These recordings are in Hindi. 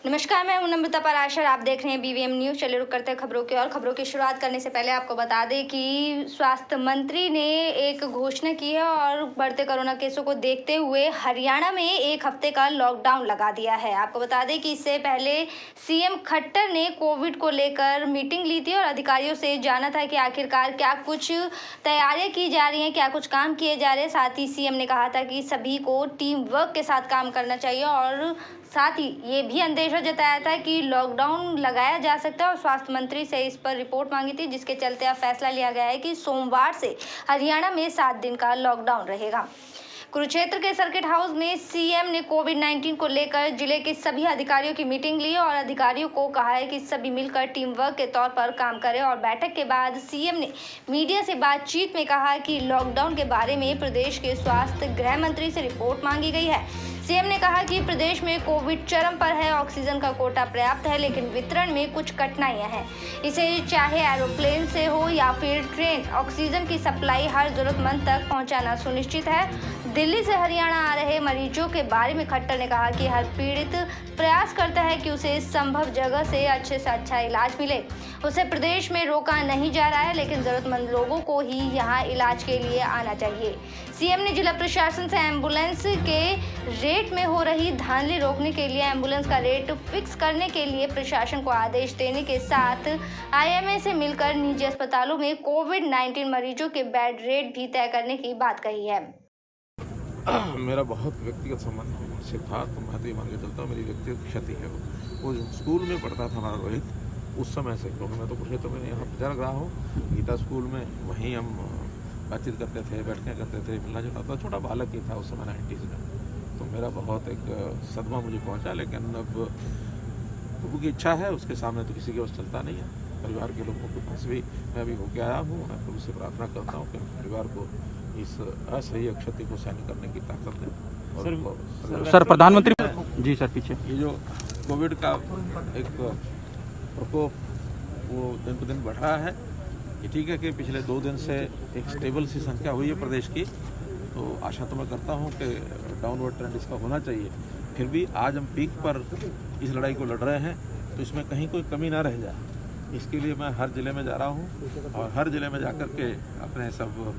नमस्कार, मैं हूं नम्रता पराशर। आप देख रहे हैं बीवीएम न्यूज। चलिए रुक करते हैं खबरों की और खबरों की शुरुआत करने से पहले आपको बता दें कि स्वास्थ्य मंत्री ने एक घोषणा की है और बढ़ते कोरोना केसों को देखते हुए हरियाणा में एक हफ्ते का लॉकडाउन लगा दिया है। आपको बता दें कि इससे पहले सीएम खट्टर ने कोविड को लेकर मीटिंग ली थी और अधिकारियों से जाना था कि आखिरकार क्या कुछ तैयारियां की जा रही हैं, क्या कुछ काम किए जा रहे हैं। साथ ही सीएम ने कहा था कि सभी को टीम वर्क के साथ काम करना चाहिए और साथ ही ये भी अंदेशा जताया था कि लॉकडाउन लगाया जा सकता है और स्वास्थ्य मंत्री से इस पर रिपोर्ट मांगी थी, जिसके चलते अब फैसला लिया गया है कि सोमवार से हरियाणा में 7 दिन का लॉकडाउन रहेगा। कुरुक्षेत्र के सर्किट हाउस में सीएम ने कोविड-19 को लेकर जिले के सभी अधिकारियों की मीटिंग ली और अधिकारियों को कहा है कि सभी मिलकर टीम वर्क के तौर पर काम करें। और बैठक के बाद सीएम ने मीडिया से बातचीत में कहा कि लॉकडाउन के बारे में प्रदेश के स्वास्थ्य गृह मंत्री से रिपोर्ट मांगी गई है। सीएम ने कहा कि प्रदेश में कोविड चरम पर है, ऑक्सीजन का कोटा पर्याप्त है, लेकिन वितरण में कुछ कठिनाइयां हैं। इसे चाहे एरोप्लेन से हो या फिर ट्रेन, ऑक्सीजन की सप्लाई हर जरूरतमंद तक पहुंचाना सुनिश्चित है। दिल्ली से हरियाणा आ रहे मरीजों के बारे में खट्टर ने कहा कि हर पीड़ित प्रयास करता है कि उसे संभव जगह से अच्छा इलाज मिले। उसे प्रदेश में रोका नहीं जा रहा है, लेकिन जरूरतमंद लोगों को ही यहाँ इलाज के लिए आना चाहिए। सीएम ने जिला प्रशासन से एम्बुलेंस के रेट में हो रही धांधली रोकने के लिए एम्बुलेंस का रेट फिक्स करने के लिए प्रशासन को आदेश देने के साथ आईएमए से मिलकर निजी अस्पतालों में कोविड-19 मरीजों के बेड रेट भी तय करने की बात कही है। मेरा बहुत व्यक्तिगत संबंध सिद्धार्थ महती मान के चलता हूँ, मेरी व्यक्तिगत क्षति है। वो स्कूल में पढ़ता था हमारा रोहित, उस समय से, क्योंकि मैं तो कुरुक्षेत्र में यहाँ प्रचारक रहा हूँ, गीता स्कूल में, वहीं हम बातचीत करते थे, बैठकें करते थे, मिलना जुलना था। छोटा बालक ही था उस समय 90s में, तो मेरा बहुत एक सदमा मुझे पहुँचा। लेकिन अब प्रभु की इच्छा है, उसके सामने तो किसी के बस चलता नहीं है। परिवार के लोगों के पास भी मैं अभी होके आया हूँ। मैं प्रभु से प्रार्थना करता हूँ कि परिवार को इस असह्य क्षति को सहन करने की ताकत दें। सर प्रधानमंत्री जी सर पीछे ये जो कोविड का एक प्रकोप वो दिन पर दिन बढ़ रहा है। ये ठीक है कि पिछले 2 दिन से एक स्टेबल सी संख्या हुई है प्रदेश की, तो आशा तो मैं करता हूँ कि डाउनवर्ड ट्रेंड इसका होना चाहिए। फिर भी आज हम पीक पर इस लड़ाई को लड़ रहे हैं, तो इसमें कहीं कोई कमी ना रह जाए, इसके लिए मैं हर ज़िले में जा रहा हूँ और हर ज़िले में जाकर के अपने सब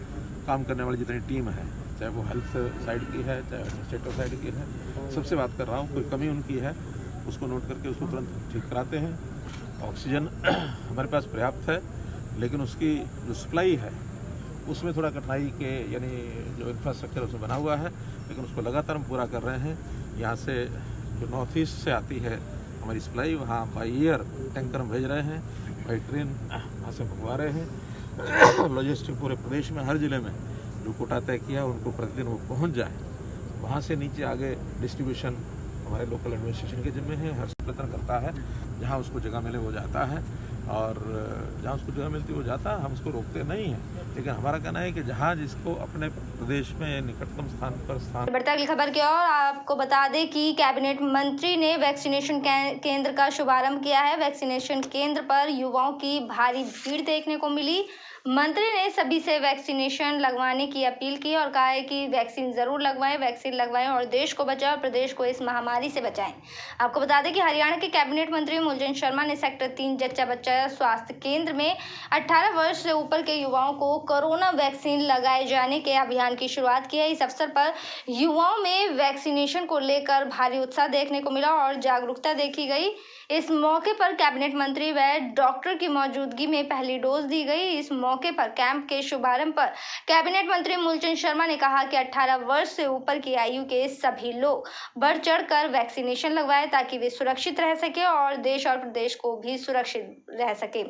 काम करने वाली जितनी टीम है, चाहे वो हेल्थ साइड की है, चाहे एडमिनिस्ट्रेटिव साइड की है, सबसे बात कर रहा हूँ। कोई कमी उनकी है उसको नोट करके उसको तुरंत ठीक कराते हैं। ऑक्सीजन हमारे पास पर्याप्त है, लेकिन उसकी जो सप्लाई है उसमें थोड़ा कठिनाई के, यानी जो इंफ्रास्ट्रक्चर उसमें बना हुआ है, लेकिन उसको लगातार हम पूरा कर रहे हैं। यहाँ से जो नॉर्थ ईस्ट से आती है हमारी सप्लाई, वहाँ बाई एयर टैंकर हम भेज रहे हैं, बाई ट्रेन वहाँ से मंगवा रहे हैं। लॉजिस्टिक पूरे प्रदेश में हर ज़िले में जो कोटा तय किया उनको प्रतिदिन वो पहुँच जाए। वहाँ से नीचे आगे डिस्ट्रीब्यूशन हमारे लोकल एडमिनिस्ट्रेशन के जिम्मे है। हर प्रयत्न करता है, जहाँ उसको जगह मिले वो जाता है और जहाँ उसको जगह मिलती है वो जाता है। हम उसको रोकते नहीं हैं, लेकिन हमारा कहना है कि जहाँ जिसको अपने प्रदेश में निकटतम स्थान पर स्थान। बढ़ता अगली खबर की ओर आपको बता दें कि कैबिनेट मंत्री ने वैक्सीनेशन केंद्र का शुभारंभ किया है। वैक्सीनेशन केंद्र पर युवाओं की भारी भीड़ देखने को मिली। मंत्री ने सभी से वैक्सीनेशन लगवाने की अपील की और कहा है कि वैक्सीन जरूर लगवाएं, वैक्सीन लगवाएं और देश को बचाएं और प्रदेश को इस महामारी से बचाएं। आपको बता दें कि हरियाणा के कैबिनेट मंत्री मूलचंद शर्मा ने सेक्टर 3 जच्चा बच्चा स्वास्थ्य केंद्र में 18 वर्ष से ऊपर के युवाओं को कोरोना वैक्सीन लगाए जाने के अभियान की शुरुआत की है। इस अवसर पर युवाओं में वैक्सीनेशन को लेकर भारी उत्साह देखने को मिला और जागरूकता देखी गई। इस मौके पर कैबिनेट मंत्री व डॉक्टर की मौजूदगी में पहली डोज दी गई। इस मौके पर कैंप के शुभारंभ पर कैबिनेट मंत्री मूलचंद शर्मा ने कहा कि 18 वर्ष से ऊपर की आयु के सभी लोग बढ़ चढ़कर वैक्सीनेशन लगवाएं ताकि वे सुरक्षित रह सके और देश और प्रदेश को भी सुरक्षित रह सके।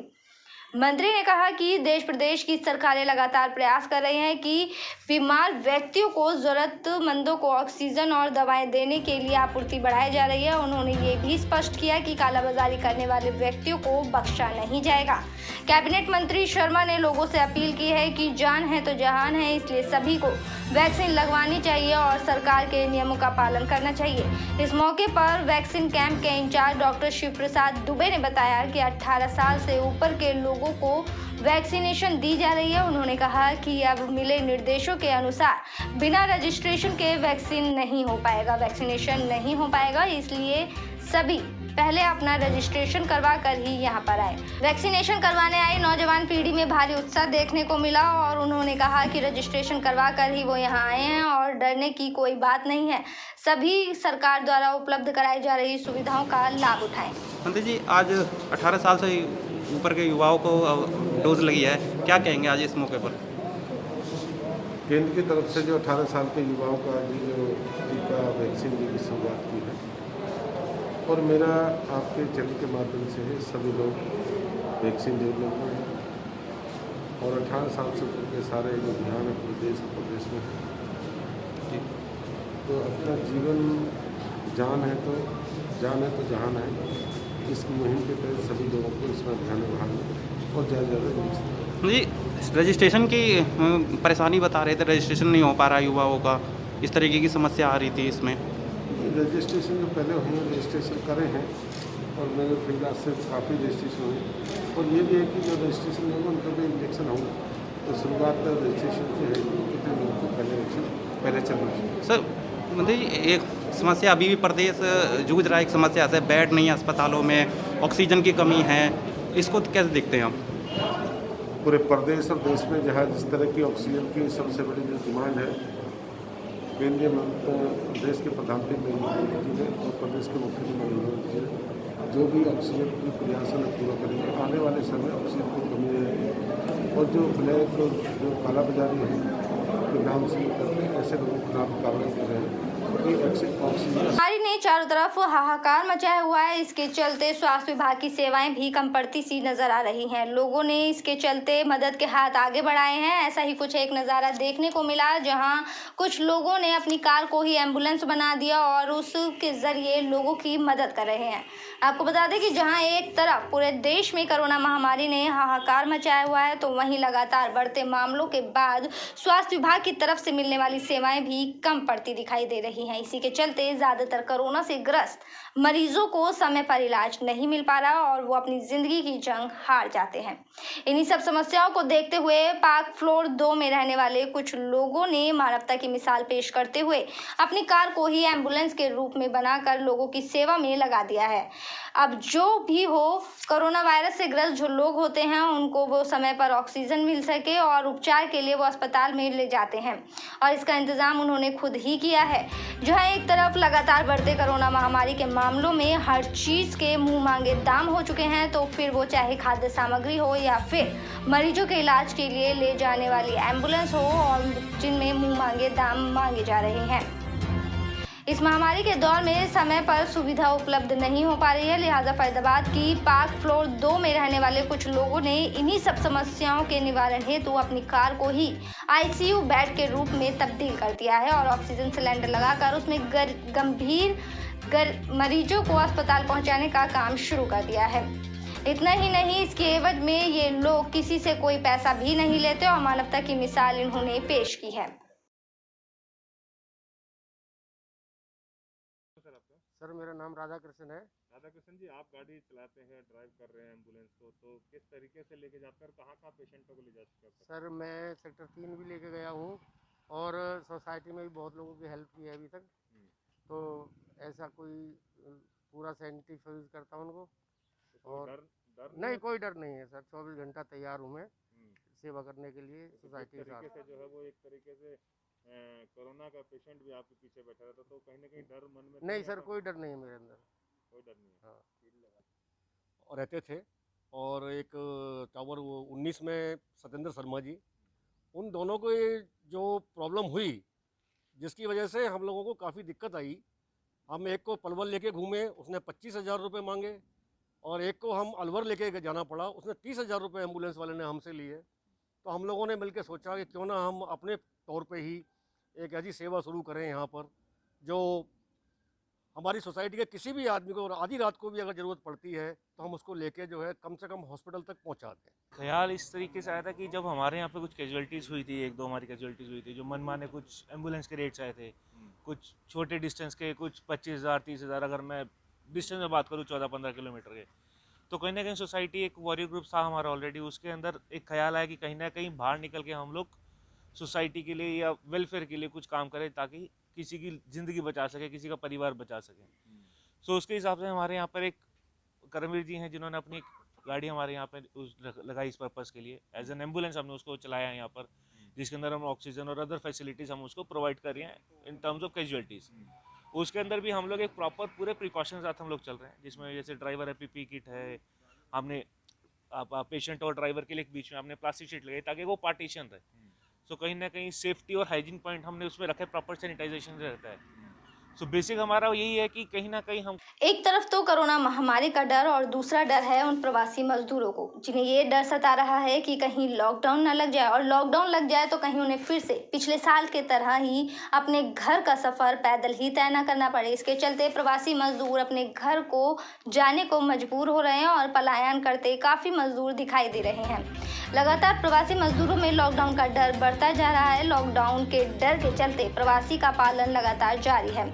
मंत्री ने कहा कि देश प्रदेश की सरकारें लगातार प्रयास कर रही हैं कि बीमार व्यक्तियों को, जरूरतमंदों को ऑक्सीजन और दवाएं देने के लिए आपूर्ति बढ़ाई जा रही है। उन्होंने ये भी स्पष्ट किया कि कालाबाजारी करने वाले व्यक्तियों को बख्शा नहीं जाएगा। कैबिनेट मंत्री शर्मा ने लोगों से अपील की है कि जान है तो जहान है, इसलिए सभी को वैक्सीन लगवानी चाहिए और सरकार के नियमों का पालन करना चाहिए। इस मौके पर वैक्सीन कैंप के इंचार्ज डॉक्टर शिव प्रसाद दुबे ने बताया कि 18 साल से ऊपर के लोगों को वैक्सीनेशन दी जा रही है। उन्होंने कहा कि अब मिले निर्देशों के अनुसार बिना रजिस्ट्रेशन के वैक्सीनेशन नहीं हो पाएगा, इसलिए सभी पहले अपना रजिस्ट्रेशन करवा कर ही यहाँ पर आए। वैक्सीनेशन करवाने आई नौजवान पीढ़ी में भारी उत्साह देखने को मिला और उन्होंने कहा कि रजिस्ट्रेशन करवा कर ही वो यहाँ आए हैं और डरने की कोई बात नहीं है। सभी सरकार द्वारा उपलब्ध कराई जा रही सुविधाओं का लाभ उठाएं। मंत्री जी, आज 18 साल से ऊपर के युवाओं को डोज लगी है, क्या कहेंगे आज इस मौके पर? केंद्र की तरफ से जो 18 साल के युवाओं का जो टीका वैक्सीन की शुरुआत की है और मेरा आपके चैनल के माध्यम से सभी लोग वैक्सीन लेने को हैं और 18 साल से ऊपर के सारे जो अभियान है पूरे प्रदेश में है, तो अपना जीवन जान है तो जहान है। इस मुहिम के तहत सभी लोगों को इसमें अभियान में भाग लें और ज़्यादा जी, रजिस्ट्रेशन की परेशानी बता रहे थे, रजिस्ट्रेशन नहीं हो पा रहा युवाओं का, इस तरीके की समस्या आ रही थी इसमें। रजिस्ट्रेशन जो पहले हुए हैं रजिस्ट्रेशन करे हैं और मेरे फिलहाल से काफ़ी रजिस्ट्रेशन हुए और ये भी है कि जो रजिस्ट्रेशन होगा उनका भी इंजेक्शन होगा, तो शुरुआत रजिस्ट्रेशन से है कि कितने लोगों को पहले चलना चाहिए। सर, मंत्री जी, एक समस्या अभी भी प्रदेश जूझ रहा है, एक समस्या है बेड नहीं है अस्पतालों में, ऑक्सीजन की कमी है, इसको कैसे देखते हैं आप? पूरे प्रदेश और देश में जहाँ जिस तरह की ऑक्सीजन की सबसे बड़ी जो डिमांड है, केंद्रीय देश के प्रधानमंत्री नरेंद्र मोदी जी ने और प्रदेश के मुख्यमंत्री नरेंद्र मोदी जी ने जो भी ऑक्सीजन की प्रयास है पूरा करेंगे। आने वाले समय ऑक्सीजन की कमी रहेगी और जो ब्लैक जो काला बाजारी है के नाम से करते हैं ऐसे लोगों के नाम कार्रवाई कर रहे हैं। बीमारी ने चारों तरफ हाहाकार मचाया हुआ है। इसके चलते स्वास्थ्य विभाग की सेवाएं भी कम पड़ती सी नजर आ रही हैं। लोगों ने इसके चलते मदद के हाथ आगे बढ़ाए हैं। ऐसा ही कुछ एक नज़ारा देखने को मिला जहां कुछ लोगों ने अपनी कार को ही एम्बुलेंस बना दिया और उसके जरिए लोगों की मदद कर रहे हैं। आपको बता दें कि जहां एक तरफ पूरे देश में कोरोना महामारी ने हाहाकार मचाया हुआ है, तो वहीं लगातार बढ़ते मामलों के बाद स्वास्थ्य विभाग की तरफ से मिलने वाली सेवाएं भी कम पड़ती दिखाई दे रही हैं। इसी के चलते ज्यादातर कोरोना से ग्रस्त मरीजों को समय पर इलाज नहीं मिल पा रहा और वो अपनी जिंदगी की जंग हार जाते हैं। इन्हीं सब समस्याओं को देखते हुए पार्क फ्लोर 2 में रहने वाले कुछ लोगों ने मानवता की मिसाल पेश करते हुए अपनी कार को ही एम्बुलेंस के रूप में बनाकर लोगों की सेवा में लगा दिया है। अब जो भी हो, कोरोना वायरस से ग्रस्त जो लोग होते हैं उनको वो समय पर ऑक्सीजन मिल सके और उपचार के लिए वो अस्पताल में ले जाते हैं और इसका इंतजाम उन्होंने खुद ही किया है। जहां एक तरफ लगातार बढ़ते कोरोना महामारी के मामलों में हर चीज के मुंह मांगे दाम हो चुके हैं, तो फिर वो चाहे खाद्य सामग्री हो या फिर मरीजों के इलाज के लिए ले जाने वाली एम्बुलेंस हो, और जिनमें मुंह मांगे दाम मांगे जा रहे हैं। इस महामारी के दौर में समय पर सुविधा उपलब्ध नहीं हो पा रही है, लिहाजा फरीदाबाद की पार्क फ्लोर 2 में रहने वाले कुछ लोगों ने इन्हीं सब समस्याओं के निवारण हेतु अपनी कार को ही आईसीयू बेड के रूप में तब्दील कर दिया है और ऑक्सीजन सिलेंडर लगाकर उसमें गंभीर मरीजों को अस्पताल पहुंचाने का काम शुरू कर दिया है। इतना ही नहीं, इसके एवज में ये लोग किसी से कोई पैसा भी नहीं लेते और मानवता की मिसाल इन्होंने पेश की है। सर, मेरा नाम राधा कृष्ण है। राधा कृष्ण जी, आप गाड़ी चलाते हैं, ड्राइव कर रहे हैं एम्बुलेंस को, तो किस तरीके से लेके जाते हैं और कहाँ पेशेंटों को ले जा चुके हैं? सर, मैं सेक्टर 3 भी लेके गया हूँ और सोसाइटी में भी बहुत लोगों की हेल्प की है अभी तक। तो ऐसा कोई पूरा सैनिटाइज यूज़ करता हूँ उनको और डर नहीं, कोई डर नहीं है सर। 24 घंटा तैयार हूँ मैं सेवा करने के लिए सोसाइटी के साथ। जो है वो एक तरीके से कोरोना का पेशेंट भी आपके पीछे बैठा रहता, तो कहीं ना कहीं डर मन में नहीं सर, कोई डर नहीं है मेरे अंदर, कोई डर नहीं है। हाँ। और रहते थे। और एक टावर 19 में सत्येंद्र शर्मा जी, उन दोनों को ये जो प्रॉब्लम हुई जिसकी वजह से हम लोगों को काफ़ी दिक्कत आई। हम एक को पलवल लेके घूमे, उसने 25,000 रुपये मांगे, और एक को हम अलवर लेके जाना पड़ा, उसने 30,000 रुपये एम्बुलेंस वाले ने हमसे लिए। तो हम लोगों ने मिलकर सोचा कि क्यों ना हम अपने तौर पे ही एक ऐसी सेवा शुरू करें यहाँ पर, जो हमारी सोसाइटी के किसी भी आदमी को आधी रात को भी अगर ज़रूरत पड़ती है तो हम उसको लेके जो है कम से कम हॉस्पिटल तक पहुँचा दें। ख्याल इस तरीके से आया था कि जब हमारे यहाँ पे कुछ कैजुअलिटीज़ हुई थी, 1-2 हमारी कैजुअलिटीज़ हुई थी, जो मनमाने कुछ एम्बुलेंस के रेट्स आए थे, कुछ छोटे डिस्टेंस के, कुछ 25,000 30,000, अगर मैं डिस्टेंस में बात करूँ 14-15 किलोमीटर के, तो कहीं ना कहीं सोसाइटी एक वॉरियर ग्रुप था हमारा ऑलरेडी, उसके अंदर एक ख्याल आया कि कहीं ना कहीं बाहर निकल के हम लोग सोसाइटी के लिए या वेलफेयर के लिए कुछ काम करें ताकि किसी की ज़िंदगी बचा सके, किसी का परिवार बचा सके। सो उसके हिसाब से हमारे यहाँ पर एक करमवीर जी हैं जिन्होंने अपनी गाड़ी हमारे यहाँ पर लगाई इस पर्पज़ के लिए, एज एन एम्बुलेंस हमने उसको चलाया है यहाँ पर, जिसके अंदर हम ऑक्सीजन और अदर फैसिलिटीज़ हम उसको प्रोवाइड कर रहे हैं इन टर्म्स ऑफ कैजुअलिटीज़। उसके अंदर भी हम लोग एक प्रॉपर पूरे प्रिकॉशन के साथ हम लोग चल रहे हैं, जिसमें जैसे ड्राइवर है PPE किट है, हमने पेशेंट और ड्राइवर के लिए बीच में हमने प्लास्टिक शीट लगाई ताकि वो पार्टीशन रहे। सो कहीं ना कहीं सेफ्टी और हाइजीन पॉइंट हमने उसमें रखे, प्रॉपर सैनिटाइजेशन रहता है। सो बेसिक हमारा यही है कि कहीं ना कहीं हम एक तरफ तो कोरोना महामारी का डर और दूसरा डर है उन प्रवासी मजदूरों को, जिन्हें ये डर सता रहा है कि कहीं लॉकडाउन न लग जाए, और लॉकडाउन लग जाए तो कहीं उन्हें फिर से पिछले साल के तरह ही अपने घर का सफर पैदल ही तय न करना पड़े। इसके चलते प्रवासी मजदूर अपने घर को जाने को मजबूर हो रहे हैं और पलायन करते काफी मजदूर दिखाई दे रहे हैं। लगातार प्रवासी मजदूरों में लॉकडाउन का डर बढ़ता जा रहा है। लॉकडाउन के डर के चलते प्रवासी का पालन लगातार जारी है।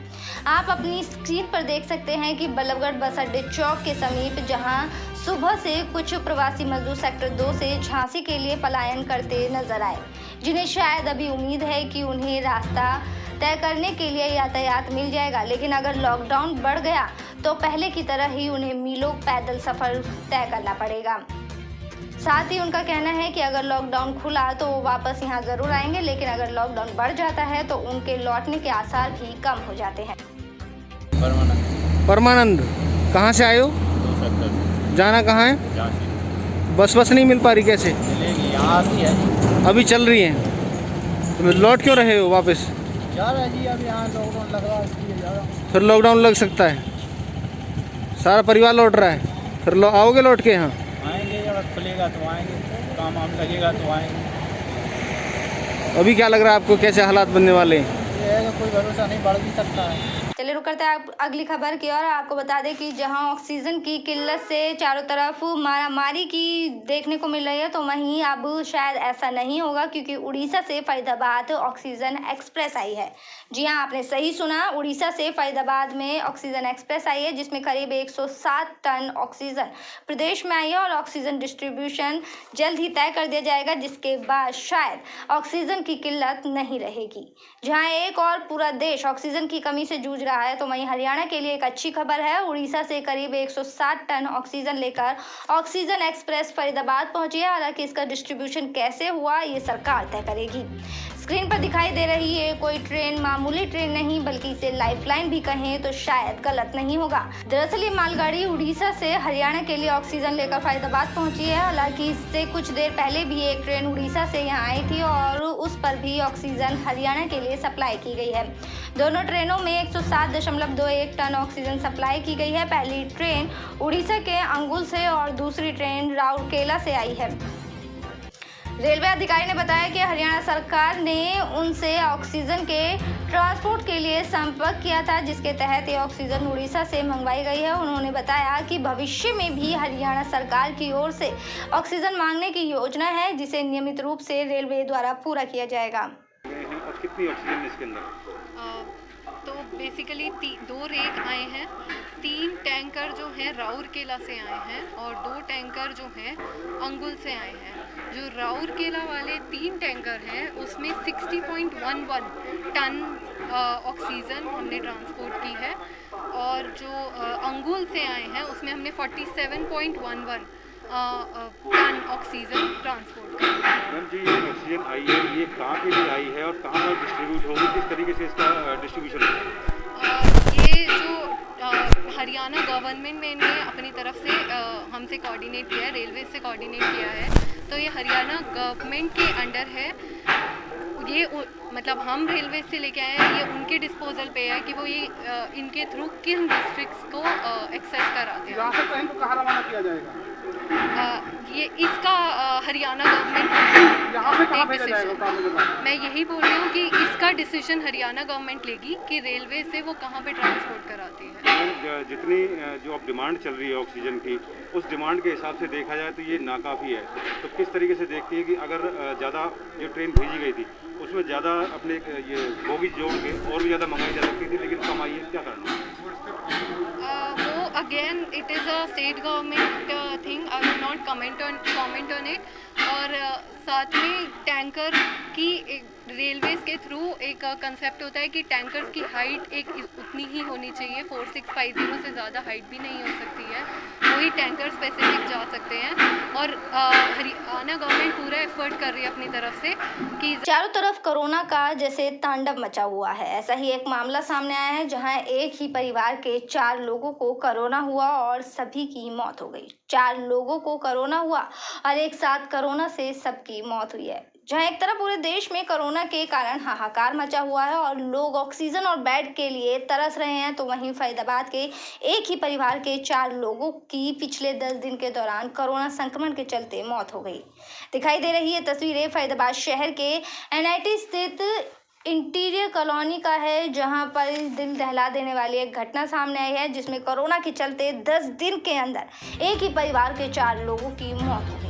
आप अपनी स्क्रीन पर देख सकते हैं कि बल्लभगढ़ बस अड्डे चौक के समीप, जहां सुबह से कुछ प्रवासी मजदूर सेक्टर 2 से झांसी के लिए पलायन करते नजर आए, जिन्हें शायद अभी उम्मीद है कि उन्हें रास्ता तय करने के लिए यातायात मिल जाएगा। लेकिन अगर लॉकडाउन बढ़ गया तो पहले की तरह ही उन्हें मीलों पैदल सफर तय करना पड़ेगा। साथ ही उनका कहना है कि अगर लॉकडाउन खुला तो वो वापस यहाँ जरूर आएंगे, लेकिन अगर लॉकडाउन बढ़ जाता है तो उनके लौटने के आसार भी कम हो जाते हैं। परमानंद, कहाँ से आए हो? जाना कहाँ है? बस नहीं मिल पा रही, कैसे? अभी चल रही है तो लौट क्यों रहे हो वापस? जा रहा है जी, अब यहाँ लॉकडाउन लग रहा है इसलिए जा रहा हूँ। फिर लॉकडाउन लग सकता है, सारा परिवार लौट रहा है, फिर आओगे लौट के यहाँ? आएंगे, जब खुलेगा तो आएंगे, काम वाम लगेगा तो आएंगे। अभी क्या लग रहा है आपको, कैसे हालात बनने वाले हैं? ये है कि कोई भरोसा नहीं, बढ़ भी सकता है। चलिए रुक करते हैं अगली खबर की और आपको बता दें कि जहां ऑक्सीजन की किल्लत से चारों तरफ मारामारी की देखने को मिल रही है, तो वहीं अब शायद ऐसा नहीं होगा, क्योंकि उड़ीसा से फरीदाबाद ऑक्सीजन एक्सप्रेस आई है। जी हां, आपने सही सुना, उड़ीसा से फरीदाबाद में ऑक्सीजन एक्सप्रेस आई है, जिसमें करीब 107 टन ऑक्सीजन प्रदेश में आई है और ऑक्सीजन डिस्ट्रीब्यूशन जल्द ही तय कर दिया जाएगा, जिसके बाद शायद ऑक्सीजन की किल्लत नहीं रहेगी। जहां एक और पूरा देश ऑक्सीजन की कमी से जूझ रहा है, तो वहीं हरियाणा के लिए एक अच्छी खबर है। उड़ीसा से करीब 107 टन ऑक्सीजन लेकर ऑक्सीजन एक्सप्रेस फरीदाबाद पहुंची है। हालांकि इसका डिस्ट्रीब्यूशन कैसे हुआ ये सरकार तय करेगी। स्क्रीन पर दिखाई दे रही है कोई ट्रेन मामूली ट्रेन नहीं, बल्कि इसे लाइफलाइन भी कहें तो शायद गलत नहीं होगा। दरअसल ये मालगाड़ी उड़ीसा से हरियाणा के लिए ऑक्सीजन लेकर फरीदाबाद पहुंची है। हालांकि इससे कुछ देर पहले भी एक ट्रेन उड़ीसा से यहाँ आई थी और उस पर भी ऑक्सीजन हरियाणा के लिए सप्लाई की गई है। दोनों ट्रेनों में 107.21 टन ऑक्सीजन सप्लाई की गई है। पहली ट्रेन उड़ीसा के अंगुल से और दूसरी ट्रेन राउरकेला से आई है। रेलवे अधिकारी ने बताया कि हरियाणा सरकार ने उनसे ऑक्सीजन के ट्रांसपोर्ट के लिए संपर्क किया था, जिसके तहत ये ऑक्सीजन उड़ीसा से मंगवाई गई है। उन्होंने बताया कि भविष्य में भी हरियाणा सरकार की ओर से ऑक्सीजन मांगने की योजना है, जिसे नियमित रूप से रेलवे द्वारा पूरा किया जाएगा। कितनी ऑक्सीजन इसके अंदर? तो बेसिकली 2 रेक आए हैं, 3 टैंकर जो हैं राउरकेला से आए हैं और 2 टैंकर जो हैं अंगुल से आए हैं। जो राउरकेला वाले 3 टैंकर हैं उसमें 60.11 टन ऑक्सीजन हमने ट्रांसपोर्ट की है और जो अंगुल से आए हैं उसमें हमने 47.11 टन ऑक्सीजन ट्रांसपोर्ट की है। मैम जी, ये ऑक्सीजन आई है, ये कहाँ पे भी आई है और कहाँ पर डिस्ट्रीब्यूट होगी, किस तरीके से इसका डिस्ट्रीब्यूशन होगा? ये जो हरियाणा गवर्नमेंट ने अपनी तरफ से हमसे कोऑर्डिनेट किया है, रेलवे से कोऑर्डिनेट किया है, तो ये हरियाणा गवर्नमेंट के अंडर है। ये मतलब हम रेलवे से लेके आए हैं, ये उनके डिस्पोजल पे है कि वो ये इनके थ्रू किन डिस्ट्रिक्ट्स को एक्सेस कराते हैं। यहाँ से ट्रेन को कहाँ रवाना किया जाएगा? ये इसका हरियाणा गवर्नमेंट यहाँ से कहाँ भेजा जाएगा? मैं यही बोल रही हूँ कि इसका डिसीजन हरियाणा गवर्नमेंट लेगी कि रेलवे से वो कहाँ पे ट्रांसपोर्ट कराती है। जितनी जो अब डिमांड चल रही है ऑक्सीजन की, उस डिमांड के हिसाब से देखा जाए तो ये नाकाफ़ी है। तो किस तरीके से देखती है कि अगर ज़्यादा जो ट्रेन भेजी गई थी उसमें ज़्यादा अपने ये बोगी जोड़ के और भी ज़्यादा मंगाई जा सकती थी, लेकिन कम आई है, क्या करना? Again, it is a state government thing. I will not comment on it. और साथ में टैंकर की रेलवेज़ के थ्रू एक कंसेप्ट होता है कि टैंकर्स की हाइट एक उतनी ही होनी चाहिए, 4650 से ज़्यादा हाइट भी नहीं हो सकती है, वही टैंकर स्पेसिफिक जा सकते हैं। और हरियाणा गवर्नमेंट पूरा एफर्ट कर रही है अपनी तरफ से कि चारों तरफ कोरोना का जैसे तांडव मचा हुआ है। ऐसा ही एक मामला सामने आया है जहां एक ही परिवार के 4 लोगों को कोरोना हुआ और सभी की मौत हो गई। 4 लोगों को कोरोना हुआ और एक साथ कोरोना से सबकी मौत हुई है। जहां एक तरफ पूरे देश में कोरोना के कारण हाहाकार मचा हुआ है और लोग ऑक्सीजन और बेड के लिए तरस रहे हैं, तो वहीं फरीदाबाद के एक ही परिवार के 4 लोगों की पिछले 10 दिन के दौरान कोरोना संक्रमण के चलते मौत हो गई। दिखाई दे रही है तस्वीरें फरीदाबाद शहर के एनआईटी स्थित इंटीरियर कॉलोनी का है, जहां पर दिल दहला देने वाली एक घटना सामने आई है, जिसमें कोरोना के चलते 10 दिन के अंदर एक ही परिवार के 4 लोगों की मौत हो गई।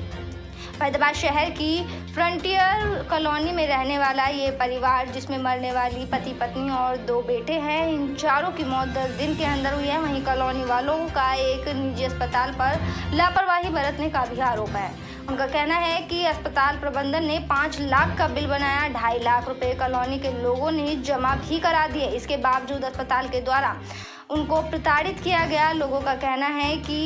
फरीदाबाद शहर की फ्रंटियर कॉलोनी में रहने वाला ये परिवार, जिसमें मरने वाली पति पत्नी और 2 बेटे हैं, इन चारों की मौत 10 दिन के अंदर हुई है। वहीं कॉलोनी वालों का एक निजी अस्पताल पर लापरवाही बरतने का भी आरोप है। उनका कहना है कि अस्पताल प्रबंधन ने 5 लाख का बिल बनाया, 2.5 लाख रुपए कॉलोनी के लोगों ने जमा भी करा दिए। इसके बावजूद अस्पताल के द्वारा उनको प्रताड़ित किया गया। लोगों का कहना है कि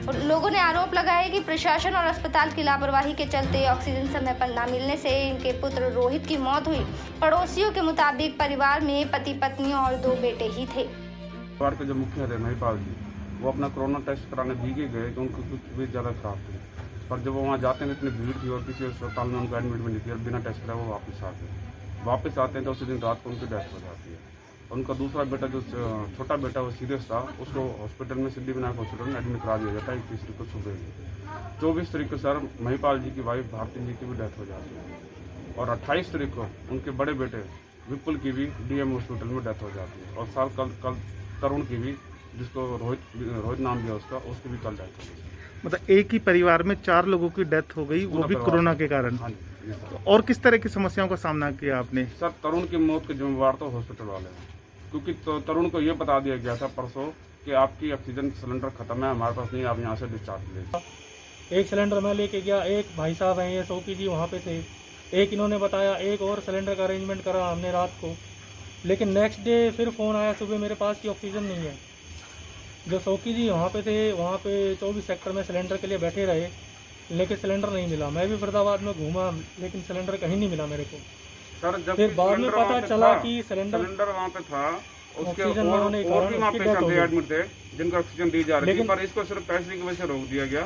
लोगों ने आरोप लगाया कि प्रशासन और अस्पताल की लापरवाही के चलते ऑक्सीजन समय पर न मिलने से इनके पुत्र रोहित की मौत हुई। पड़ोसियों के मुताबिक परिवार में पति पत्नी और 2 बेटे ही थे। परिवार के जो मुखिया थे महिपाल जी, वो अपना कोरोना टेस्ट कराने भीगे गए तो उनको कुछ भी ज़्यादा खराब थी, पर जब वो वहाँ जाते हैं इतनी भीड़ थी और किसी अस्पताल में उनको एडमिट भी नहीं किया, बिना टेस्ट कराए वो वापस आते हैं तो उसी दिन रात को उनकी डेथ हो जाती है। उनका दूसरा बेटा जो छोटा बेटा वो सीरियस था, उसको हॉस्पिटल में सिद्धिविनायक हॉस्पिटल में एडमिट करा दिया जाता है 21 तारीख को सुबह। 24 तारीख को सर महिपाल जी की वाइफ भारती जी की भी डेथ हो जाती है और 28 तारीख को उनके बड़े बेटे विपुल की भी डीएम हॉस्पिटल में डेथ हो जाती है। और सर कल तरुण की भी, जिसको रोहित नाम दिया उसकी भी कल डेथ हो गई। मतलब एक ही परिवार में 4 लोगों की डेथ हो गई, वो भी कोरोना के कारण। हाँ जी। और किस तरह की समस्याओं का सामना किया आपने? सर तरुण की मौत के जिम्मेवार तो हॉस्पिटल वाले हैं, क्योंकि तरुण को ये बता दिया गया था परसों कि आपकी ऑक्सीजन सिलेंडर खत्म है, हमारे पास नहीं, आप यहाँ से डिस्चार्ज लीजिए। एक सिलेंडर मैं लेके गया, एक भाई साहब हैं ये सौकी जी वहाँ पे थे, एक इन्होंने बताया, एक और सिलेंडर का अरेंजमेंट करा हमने रात को, लेकिन नेक्स्ट डे फिर फ़ोन आया सुबह मेरे पास कि ऑक्सीजन नहीं है। जो सौकी जी वहाँ पे थे, वहाँ पे 24 सेक्टर में सिलेंडर के लिए बैठे रहे, लेकिन सिलेंडर नहीं मिला। मैं भी फरीदाबाद में घूमा, लेकिन सिलेंडर कहीं नहीं मिला मेरे को। सर जब फिर बाद में पता चला कि सिलेंडर वहाँ पे था, उसके और भी वहाँ पेशेंट थे एडमिट थे जिनको ऑक्सीजन दी जा रही थी, पर इसको सिर्फ पैसे की वजह से रोक दिया गया।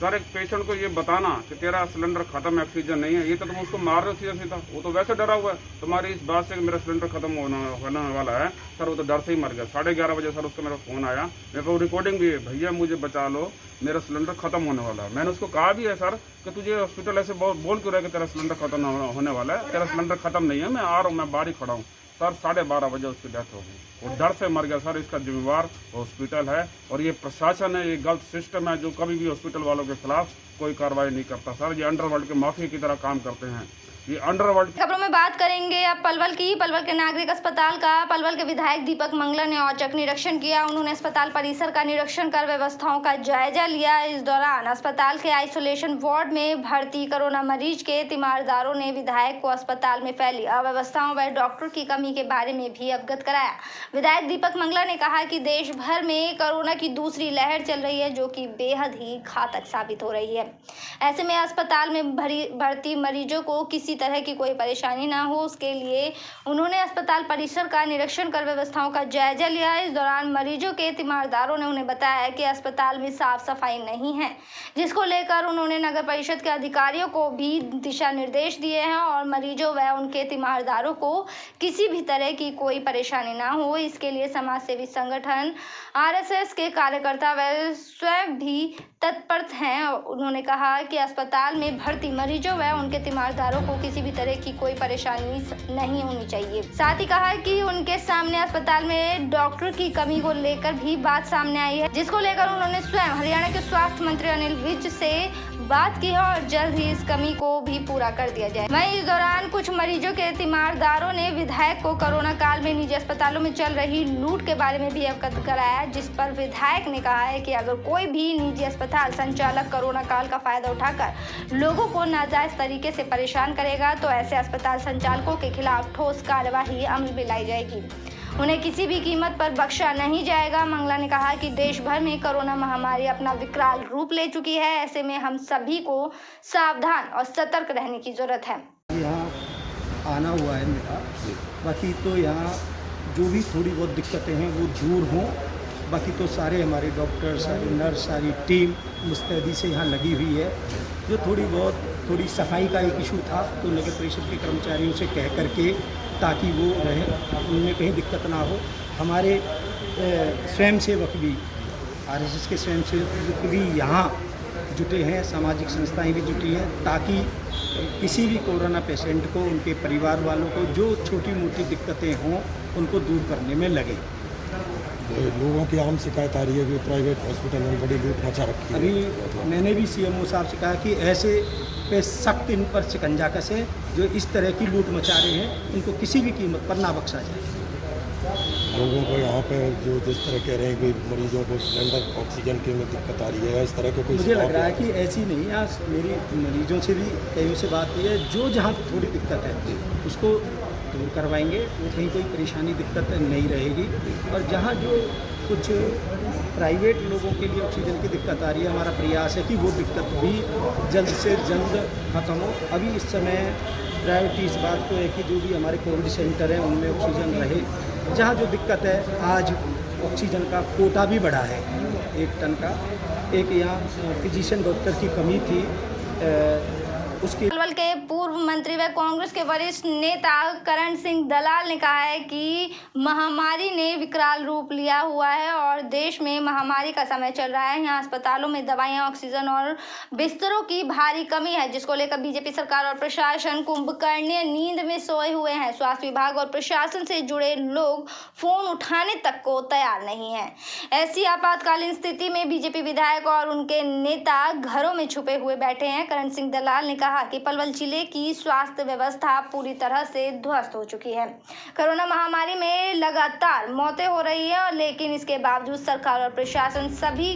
सर एक पेशेंट को ये बताना कि तेरा सिलेंडर खत्म है, ऑक्सीजन नहीं है, ये तो तुम उसको मार रहे हो सीधा। वो तो वैसे डरा हुआ है तुम्हारी इस बात से कि मेरा सिलेंडर खत्म होने वाला है। सर वो तो डर से ही मर गया। 11:30 बजे सर उसका मेरा फ़ोन आया, मेरे को रिकॉर्डिंग भी है, भैया मुझे बचा लो, मेरा सिलेंडर खत्म होने वाला है। मैंने उसको कहा भी है सर कि तुझे हॉस्पिटल ऐसे बोल क्यों रहा है कि तेरा सिलेंडर खत्म होने वाला है, तेरा सिलेंडर खत्म नहीं है, मैं आ रहा हूँ, मैं बाहर ही खड़ा हूँ। सर 12:30 बजे उसकी डेथ हो गई, वो डर से मर गया। सर इसका जिम्मेवार हॉस्पिटल है और ये प्रशासन है, ये गलत सिस्टम है जो कभी भी हॉस्पिटल वालों के खिलाफ कोई कार्रवाई नहीं करता। सर ये अंडरवर्ल्ड के माफिया की तरह काम करते हैं, ये अंडरवर्ल्ड। खबरों में बात करेंगे अब पलवल की। पलवल के नागरिक अस्पताल का पलवल के विधायक दीपक मंगला ने औचक निरीक्षण किया। उन्होंने अस्पताल परिसर का निरीक्षण कर व्यवस्थाओं का जायजा लिया। इस दौरान अस्पताल के आइसोलेशन वार्ड में भर्ती कोरोना मरीज के तीमारदारों ने विधायक को अस्पताल में फैली अव्यवस्थाओं व डॉक्टर की कमी के बारे में भी अवगत कराया। विधायक दीपक मंगला ने कहा कि देश भर में कोरोना की दूसरी लहर चल रही है, जो कि बेहद ही घातक साबित हो रही है। ऐसे में अस्पताल में भर्ती मरीजों को किसी तरह की कोई परेशानी ना हो, उसके लिए उन्होंने अस्पताल परिसर का निरीक्षण कर व्यवस्थाओं का जायजा लिया। इस दौरान मरीजों के तीमारदारों ने उन्हें बताया कि अस्पताल में साफ सफाई नहीं है, जिसको लेकर उन्होंने नगर परिषद के अधिकारियों को भी दिशा निर्देश दिए हैं और मरीजों व उनके तीमारदारों को किसी भी तरह की कोई परेशानी ना हो, इसके लिए समाज सेवी संगठन RSS के कार्यकर्ता व स्वयं भी तत्पर हैं। उन्होंने कहा कि अस्पताल में भर्ती मरीजों व उनके तीमारदारों को किसी भी तरह की कोई परेशानी नहीं होनी चाहिए। साथ ही कहा कि उनके सामने अस्पताल में डॉक्टर की कमी को लेकर भी बात सामने आई है, जिसको लेकर उन्होंने स्वयं हरियाणा के स्वास्थ्य मंत्री अनिल विज से बात की है और जल्द ही इस कमी को भी पूरा कर दिया जाए। वहीं इस दौरान कुछ मरीजों के तीमारदारों ने विधायक को कोरोना काल में निजी अस्पतालों में चल रही लूट के बारे में भी अवगत कराया, जिस पर विधायक ने कहा है कि अगर कोई भी निजी अस्पताल अस्पताल संचालक कोरोना काल का फायदा उठाकर लोगों को नाजायज तरीके से परेशान करेगा तो ऐसे अस्पताल संचालकों के खिलाफ ठोस कार्यवाही अमल में लाई जाएगी। उन्हें किसी भी कीमत पर बख्शा नहीं जाएगा। मंगला ने कहा कि देश भर में कोरोना महामारी अपना विकराल रूप ले चुकी है, ऐसे में हम सभी को सावधान और सतर्क रहने की जरूरत है। यहाँ आना हुआ है मेरा, बाकी तो यहाँ जो भी थोड़ी बहुत दिक्कतें हैं वो दूर हों, बाकी तो सारे हमारे डॉक्टर, सारे नर्स, सारी टीम मुस्तैदी से यहाँ लगी हुई है। जो थोड़ी सफाई का एक इशू था तो नगर परिषद के कर्मचारियों से कह करके ताकि वो रहे, उनमें कहीं दिक्कत ना हो। हमारे स्वयंसेवक भी, आरएसएस के स्वयंसेवक भी यहाँ जुटे हैं, सामाजिक संस्थाएं भी जुटी हैं, ताकि किसी भी कोरोना पेशेंट को, उनके परिवार वालों को जो छोटी मोटी दिक्कतें हों उनको दूर करने में लगे। लोगों की आम शिकायत आ रही है कि प्राइवेट हॉस्पिटल में बड़ी लूट मचा रखी है। अभी मैंने भी सीएमओ साहब से कहा कि ऐसे पे सख्त इन पर शिकंजा कसे जो इस तरह की लूट मचा रहे हैं, उनको किसी भी कीमत पर ना बख्शा जाए। लोगों को यहाँ पे जो जिस तरह कह रहे हैं कि मरीजों को सिलेंडर ऑक्सीजन की में दिक्कत आ रही है, इस तरह के कोई मुझे लग रहा है कि ऐसी नहीं। आज मेरी मरीजों से भी कईयों से बात हुई है, जो जहाँ थोड़ी दिक्कत है उसको दूर करवाएंगे, वो कहीं कोई परेशानी दिक्कत नहीं रहेगी। और जहाँ जो कुछ प्राइवेट लोगों के लिए ऑक्सीजन की दिक्कत आ रही है, हमारा प्रयास है कि वो दिक्कत भी जल्द से जल्द खत्म हो। अभी इस समय प्रायोरिटी इस बात को है कि जो भी हमारे कोविड सेंटर हैं उनमें ऑक्सीजन रहे। जहाँ जो दिक्कत है, आज ऑक्सीजन का कोटा भी बढ़ा है 1 टन का। एक यहाँ फिजिशियन डॉक्टर की कमी थी, उसके पलवल के पूर्व मंत्री व कांग्रेस के वरिष्ठ नेता करण सिंह दलाल ने कहा है कि महामारी ने विकराल रूप लिया हुआ है और देश में महामारी का समय चल रहा है। यहाँ अस्पतालों में दवाइयाँ, ऑक्सीजन और बिस्तरों की भारी कमी है, जिसको लेकर बीजेपी सरकार और प्रशासन कुंभकर्णीय नींद में सोए हुए हैं। स्वास्थ्य विभाग और प्रशासन से जुड़े लोग फोन उठाने तक को तैयार नहीं है। ऐसी आपातकालीन स्थिति में बीजेपी विधायक और उनके नेता घरों में छुपे हुए बैठे हैं। करण सिंह दलाल ने कहा कि पलवल जिले की स्वास्थ्य व्यवस्था पूरी तरह से ध्वस्त हो चुकी है। कोरोना महामारी में लगातार मौतें हो रही है, लेकिन इसके बावजूद सरकार और प्रशासन सभी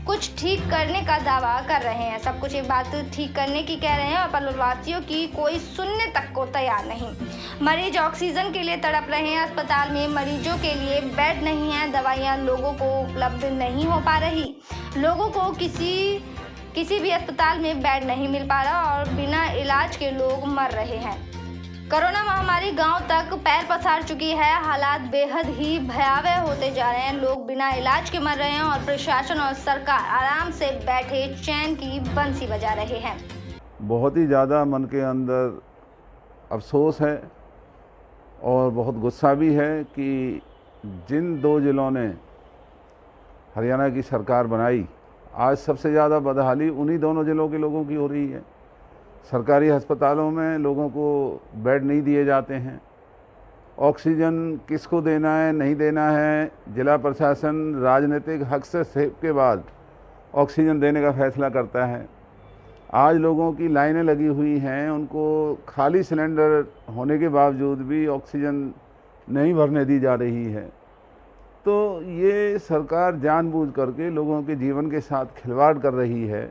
कुछ ठीक करने का दावा कर रहे हैं। सब कुछ एक बात ठीक करने की कह रहे हैं और पलवल वासियों की कोई सुनने तक को तैयार नहीं। मरीज ऑक्सीजन के लिए तड़प रहे हैं, अस्पताल में मरीजों के लिए बेड नहीं है, दवाइयाँ लोगों को उपलब्ध नहीं हो पा रही, लोगों को किसी भी अस्पताल में बेड नहीं मिल पा रहा और बिना इलाज के लोग मर रहे हैं। कोरोना महामारी गांव तक पैर पसार चुकी है, हालात बेहद ही भयावह होते जा रहे हैं, लोग बिना इलाज के मर रहे हैं और प्रशासन और सरकार आराम से बैठे चैन की बंसी बजा रहे हैं। बहुत ही ज़्यादा मन के अंदर अफसोस है और बहुत गुस्सा भी है कि जिन 2 जिलों ने हरियाणा की सरकार बनाई, आज सबसे ज़्यादा बदहाली उन्हीं दोनों जिलों के लोगों की हो रही है। सरकारी अस्पतालों में लोगों को बेड नहीं दिए जाते हैं, ऑक्सीजन किसको देना है नहीं देना है, जिला प्रशासन राजनीतिक हस्तक्षेप के बाद ऑक्सीजन देने का फैसला करता है। आज लोगों की लाइनें लगी हुई हैं, उनको खाली सिलेंडर होने के बावजूद भी ऑक्सीजन नहीं भरने दी जा रही है। तो ये सरकार जानबूझ करके लोगों के जीवन के साथ खिलवाड़ कर रही है।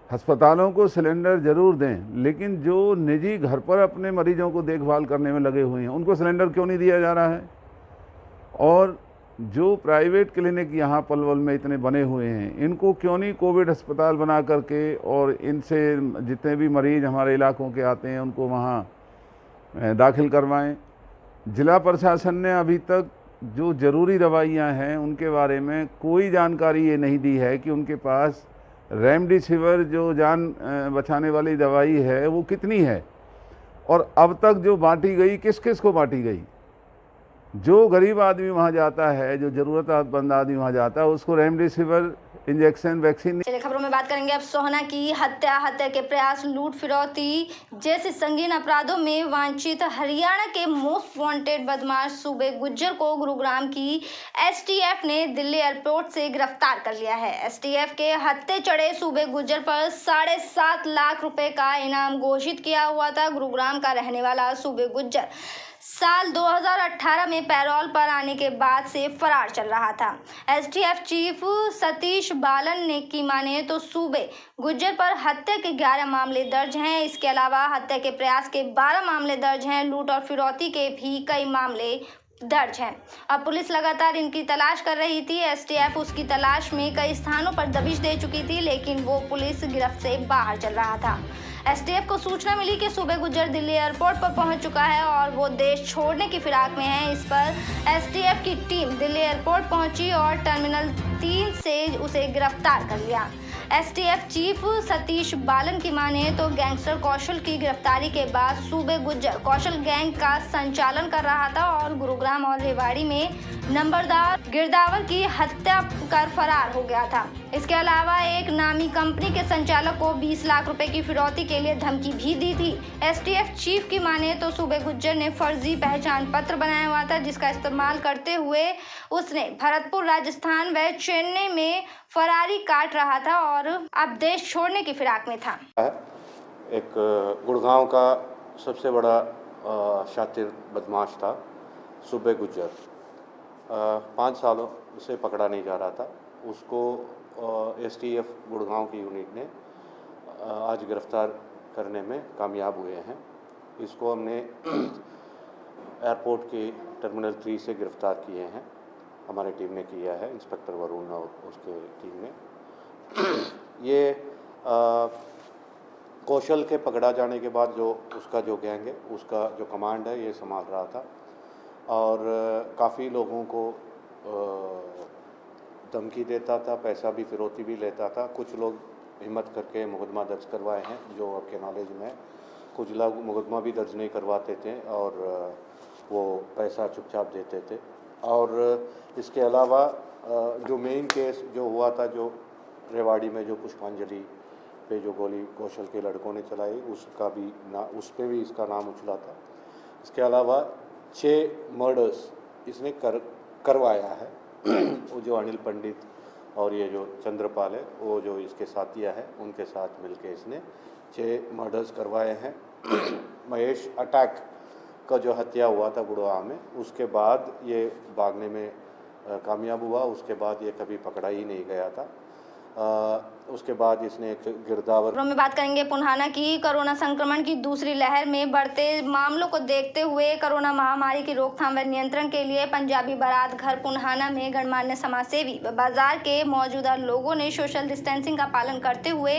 अस्पतालों को सिलेंडर ज़रूर दें, लेकिन जो निजी घर पर अपने मरीजों को देखभाल करने में लगे हुए हैं उनको सिलेंडर क्यों नहीं दिया जा रहा है? और जो प्राइवेट क्लिनिक यहाँ पलवल में इतने बने हुए हैं, इनको क्यों नहीं कोविड अस्पताल बना करके और इनसे जितने भी मरीज़ हमारे इलाकों के आते हैं उनको वहाँ दाखिल करवाएं। जिला प्रशासन ने अभी तक जो ज़रूरी दवाइयाँ हैं उनके बारे में कोई जानकारी ये नहीं दी है कि उनके पास रेमडेसिविर जो जान बचाने वाली दवाई है वो कितनी है और अब तक जो बांटी गई किस किस को बांटी गई। जो गरीब आदमी वहाँ जाता है, जो ज़रूरतमंद आदमी वहाँ जाता है, उसको रेमडेसिविर इंजेक्शन वैक्सीन। चलिए खबरों में बात करेंगे अब सोहना की। हत्या के प्रयास, लूट फिरौती जैसे संगीन अपराधों में वांछित हरियाणा के मोस्ट वांटेड बदमाश सूबे गुज्जर को गुरुग्राम की एसटीएफ ने दिल्ली एयरपोर्ट से गिरफ्तार कर लिया है। एसटीएफ के हत्थे चढ़े सूबे गुज्जर पर 7.5 लाख रुपए का इनाम घोषित किया हुआ था। गुरुग्राम का रहने वाला सूबे गुज्जर साल 2018 में पैरोल पर आने के बाद से फरार चल रहा था। एसटीएफ चीफ सतीश बालन ने की माने तो सूबे गुज्जर पर हत्या के 11 मामले दर्ज हैं। इसके अलावा हत्या के प्रयास के 12 मामले दर्ज हैं। लूट और फिरौती के भी कई मामले दर्ज हैं। अब पुलिस लगातार इनकी तलाश कर रही थी। एसटीएफ उसकी तलाश में कई स्थानों पर दबिश दे चुकी थी, लेकिन वो पुलिस गिरफ्त से बाहर चल रहा था। एसटीएफ को सूचना मिली कि सूबे गुज्जर दिल्ली एयरपोर्ट पर पहुंच चुका है और वो देश छोड़ने की फिराक में है। इस पर एसटीएफ की टीम दिल्ली एयरपोर्ट पहुंची और टर्मिनल 3 से उसे गिरफ्तार कर लिया। एसटीएफ चीफ सतीश बालन की माने तो गैंगस्टर कौशल की गिरफ्तारी के बाद सूबे गुज्जर कौशल गैंग का संचालन कर रहा था और गुरुग्राम और रेवाड़ी में नंबरदार गिरदावर की हत्या कर फरार हो गया था। इसके अलावा एक नामी कंपनी के संचालक को 20 लाख रुपए की फिरौती के लिए धमकी भी दी थी। एसटीएफ चीफ की माने तो सूबे गुज्जर ने फर्जी पहचान पत्र बनाया हुआ था, जिसका इस्तेमाल करते हुए उसने भरतपुर राजस्थान व चेन्नई में फरारी काट रहा था और अब देश छोड़ने की फिराक में था। एक गुड़गांव का सबसे बड़ा शातिर बदमाश था सूबे गुज्जर, 5 सालों से पकड़ा नहीं जा रहा था। उसको एसटीएफ गुड़गांव की यूनिट ने आज गिरफ्तार करने में कामयाब हुए हैं। इसको हमने एयरपोर्ट के टर्मिनल 3 से गिरफ्तार किए हैं। हमारी टीम ने किया है, इंस्पेक्टर वरुण और उसके टीम ने। ये कौशल के पकड़ा जाने के बाद जो उसका जो गैंग है, उसका जो कमांड है, ये संभाल रहा था और काफ़ी लोगों को धमकी देता था, पैसा भी फिरौती भी लेता था। कुछ लोग हिम्मत करके मुकदमा दर्ज करवाए हैं जो आपके नॉलेज में है। कुछ लोग मुकदमा भी दर्ज नहीं करवाते थे और वो पैसा चुपचाप देते थे। और इसके अलावा जो मेन केस जो हुआ था, जो रेवाड़ी में जो पुष्पांजलि पे जो गोली कौशल के लड़कों ने चलाई, उसका भी उस पर भी इसका नाम उछला था। इसके अलावा 6 मर्डर्स इसने करवाया है। वो जो अनिल पंडित और ये जो चंद्रपाल है, वो जो इसके साथिया है, उनके साथ मिलके इसने 6 मर्डर्स करवाए हैं। महेश अटैक का जो हत्या हुआ था गुड़गांव में, उसके बाद ये भागने में कामयाब हुआ। उसके बाद ये कभी पकड़ा ही नहीं गया था। उसके बाद इसने एक गिरदावर में बात करेंगे पुन्हाना की। कोरोना संक्रमण की दूसरी लहर में बढ़ते मामलों को देखते हुए कोरोना महामारी की रोकथाम व नियंत्रण के लिए पंजाबी बारात घर पुन्हाना में गणमान्य समाजसेवी व बाजार के मौजूदा लोगों ने सोशल डिस्टेंसिंग का पालन करते हुए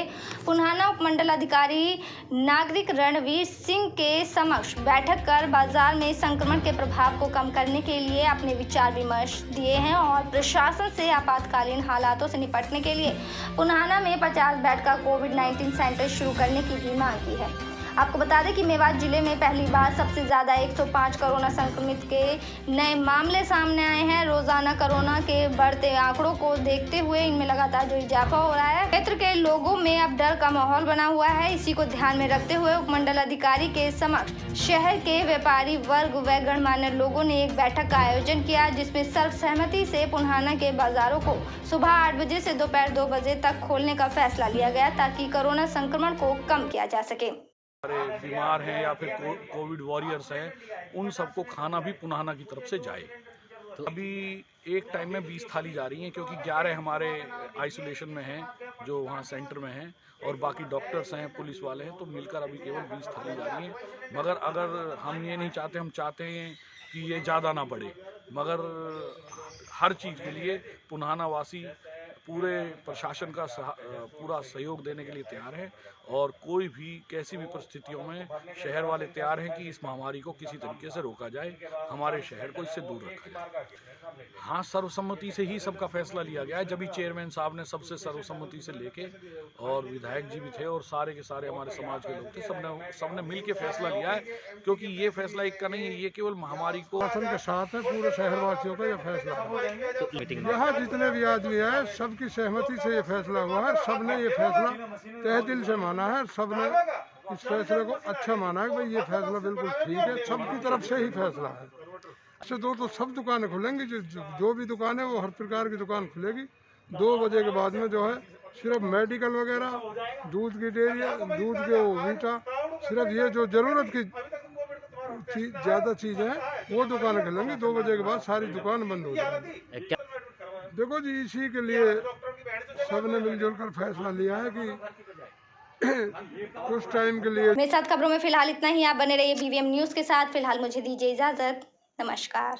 पुन्हाना उपमंडल अधिकारी नागरिक रणवीर सिंह के समक्ष बैठक कर बाजार में संक्रमण के प्रभाव को कम करने के लिए अपने विचार विमर्श दिए हैं और प्रशासन से आपातकालीन हालातों से निपटने के लिए पुन्हाना में 50 बेड का कोविड-19 सेंटर शुरू करने की भी मांग की है। आपको बता दें कि मेवात जिले में पहली बार सबसे ज्यादा 105 कोरोना संक्रमित के नए मामले सामने आए हैं। रोजाना कोरोना के बढ़ते आंकड़ों को देखते हुए इनमें लगातार जो इजाफा हो रहा है, क्षेत्र के लोगों में अब डर का माहौल बना हुआ है। इसी को ध्यान में रखते हुए उपमंडल अधिकारी के समक्ष शहर के व्यापारी वर्ग व गणमान्य लोगों ने एक बैठक का आयोजन किया, जिसमें सर्वसहमति से पुन्हाना के बाजारों को सुबह 8 बजे से दोपहर 2 बजे तक खोलने का फैसला लिया गया, ताकि कोरोना संक्रमण को कम किया जा सके। हमारे बीमार हैं या फिर कोविड वॉरियर्स हैं, उन सबको खाना भी पुन्हाना की तरफ से जाए। तो अभी एक टाइम में 20 थाली जा रही हैं, क्योंकि 11 हमारे आइसोलेशन में हैं जो वहाँ सेंटर में हैं और बाकी डॉक्टर्स हैं, पुलिस वाले हैं, तो मिलकर अभी केवल 20 थाली जा रही हैं। मगर अगर हम ये नहीं चाहते, हम चाहते हैं कि ये ज़्यादा ना बढ़े, मगर हर चीज़ के लिए पुन्हाना वासी पूरे प्रशासन का पूरा सहयोग देने के लिए तैयार है और कोई भी कैसी भी परिस्थितियों में शहर वाले तैयार हैं कि इस महामारी को किसी तरीके से रोका जाए, हमारे शहर को इससे दूर रखा जाए। हाँ, सर्वसम्मति से ही सबका फैसला लिया गया है। जब भी चेयरमैन साहब ने सबसे सर्वसम्मति से लेके, और विधायक जी भी थे और सारे के सारे हमारे समाज के लोग थे, सबने मिल के फैसला लिया है, क्योंकि ये फैसला एक का नहीं है, ये केवल महामारी को शासन के साथ है। पूरे शहरवासियों का ये फैसला है। यहाँ जितने भी आदमी है, सबकी सहमति से ये फैसला हुआ है। सबने ये फैसला तहे दिल से माना है। सबने इस फैसले को अच्छा माना है कि भाई ये फैसला बिल्कुल ठीक है। सबकी तरफ से ही फैसला है। इससे तो सब दुकानें खुलेंगी। जो भी दुकान है वो हर प्रकार की दुकान खुलेगी। 2 बजे के बाद में जो है सिर्फ मेडिकल वगैरह, दूध की डेयरी, दूध के वो वीटा, सिर्फ ये जो ज़रूरत की ज़्यादा चीज़ है वो दुकान खुलेंगी, 2 बजे के बाद सारी दुकान बंद हो जाएगी। देखो जी, इसी के लिए सबने मिलजुल कर फैसला लिया है कि कुछ टाइम के लिए। मेरे साथ खबरों में फिलहाल इतना ही। आप बने रहिए BVM न्यूज़ के साथ। फिलहाल मुझे दीजिए इजाज़त। नमस्कार।